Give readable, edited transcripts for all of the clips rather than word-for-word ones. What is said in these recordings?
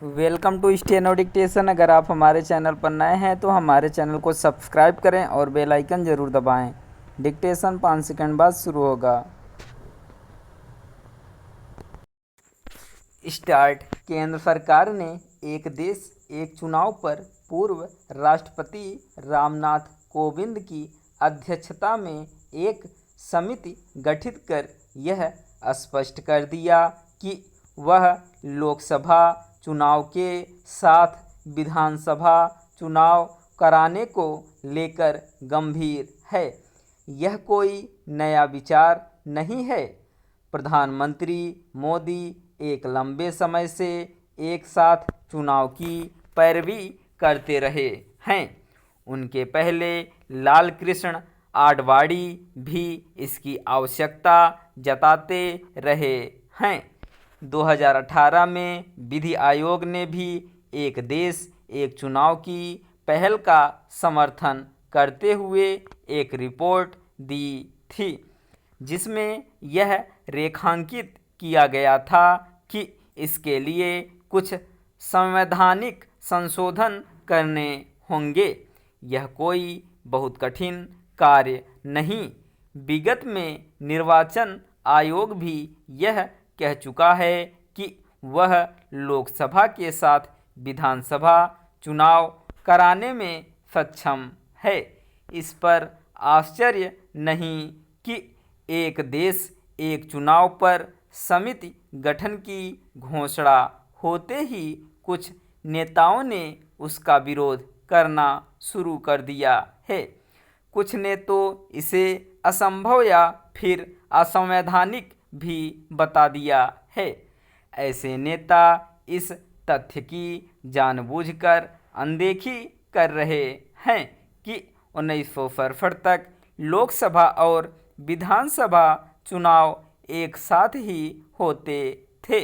Welcome to steno dictation. अगर आप हमारे चैनल पर नए हैं तो हमारे चैनल को सब्सक्राइब करें और बेल आइकन ज़रूर दबाएं। डिक्टेशन 5 सेकंड बाद शुरू होगा। स्टार्ट। केंद्र सरकार ने एक देश एक चुनाव पर पूर्व राष्ट्रपति रामनाथ कोविंद की अध्यक्षता में एक समिति गठित कर यह स्पष्ट कर दिया कि वह लोकसभा चुनाव के साथ विधानसभा चुनाव कराने को लेकर गंभीर है। यह कोई नया विचार नहीं है। प्रधानमंत्री मोदी एक लंबे समय से एक साथ चुनाव की पैरवी करते रहे हैं। उनके पहले लाल कृष्ण आडवाणी भी इसकी आवश्यकता जताते रहे हैं। 2018 में विधि आयोग ने भी एक देश एक चुनाव की पहल का समर्थन करते हुए एक रिपोर्ट दी थी, जिसमें यह रेखांकित किया गया था कि इसके लिए कुछ संवैधानिक संशोधन करने होंगे। यह कोई बहुत कठिन कार्य नहीं। विगत में निर्वाचन आयोग भी यह कह चुका है कि वह लोकसभा के साथ विधानसभा चुनाव कराने में सक्षम है। इस पर आश्चर्य नहीं कि एक देश एक चुनाव पर समिति गठन की घोषणा होते ही कुछ नेताओं ने उसका विरोध करना शुरू कर दिया है। कुछ ने तो इसे असंभव या फिर असंवैधानिक भी बता दिया है। ऐसे नेता इस तथ्य की जानबूझकर अनदेखी कर रहे हैं कि 1967 तक लोकसभा और विधानसभा चुनाव एक साथ ही होते थे।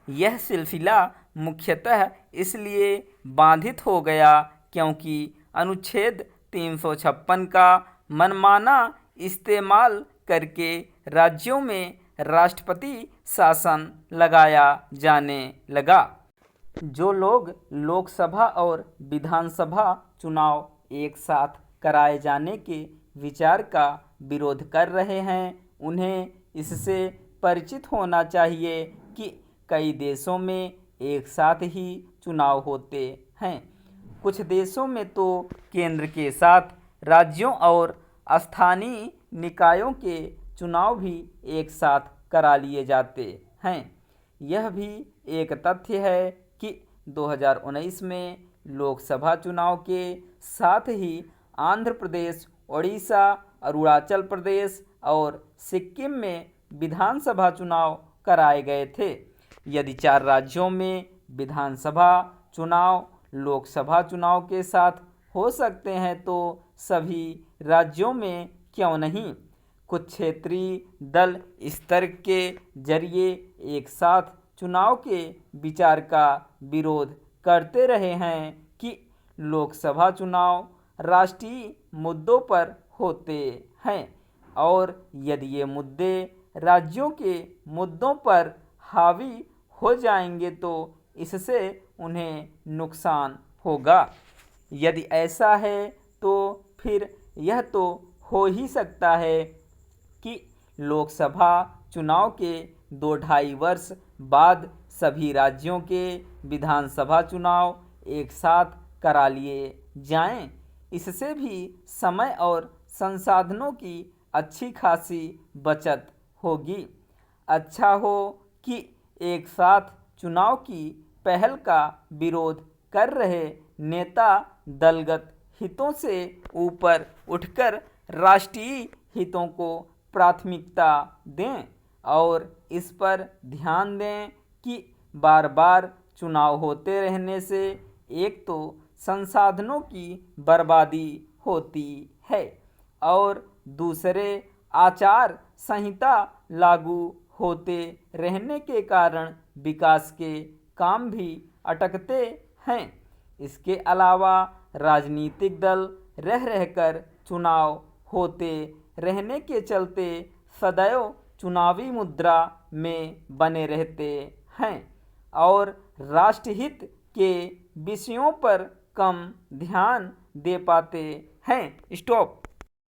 यह सिलसिला मुख्यतः इसलिए बाधित हो गया क्योंकि अनुच्छेद 356 का मनमाना इस्तेमाल करके राज्यों में राष्ट्रपति शासन लगाया जाने लगा। जो लोग लोकसभा और विधानसभा चुनाव एक साथ कराए जाने के विचार का विरोध कर रहे हैं, उन्हें इससे परिचित होना चाहिए कि कई देशों में एक साथ ही चुनाव होते हैं। कुछ देशों में तो केंद्र के साथ राज्यों और स्थानीय निकायों के चुनाव भी एक साथ करा लिए जाते हैं। यह भी एक तथ्य है कि 2019 में लोकसभा चुनाव के साथ ही आंध्र प्रदेश, ओडिशा, अरुणाचल प्रदेश और सिक्किम में विधानसभा चुनाव कराए गए थे। यदि 4 राज्यों में विधानसभा चुनाव लोकसभा चुनाव के साथ हो सकते हैं तो सभी राज्यों में क्यों नहीं? कुछ क्षेत्रीय दल इस तर्क के जरिए एक साथ चुनाव के विचार का विरोध करते रहे हैं कि लोकसभा चुनाव राष्ट्रीय मुद्दों पर होते हैं और यदि ये मुद्दे राज्यों के मुद्दों पर हावी हो जाएंगे तो इससे उन्हें नुकसान होगा। यदि ऐसा है तो फिर यह तो हो ही सकता है कि लोकसभा चुनाव के 2-2.5 वर्ष बाद सभी राज्यों के विधानसभा चुनाव एक साथ करा लिए जाएं। इससे भी समय और संसाधनों की अच्छी खासी बचत होगी। अच्छा हो कि एक साथ चुनाव की पहल का विरोध कर रहे नेता दलगत हितों से ऊपर उठकर राष्ट्रीय हितों को प्राथमिकता दें और इस पर ध्यान दें कि बार बार चुनाव होते रहने से एक तो संसाधनों की बर्बादी होती है और दूसरे आचार संहिता लागू होते रहने के कारण विकास के काम भी अटकते हैं। इसके अलावा राजनीतिक दल रह रहकर चुनाव होते रहने के चलते सदैव चुनावी मुद्रा में बने रहते हैं और राष्ट्रहित के विषयों पर कम ध्यान दे पाते हैं। स्टॉप।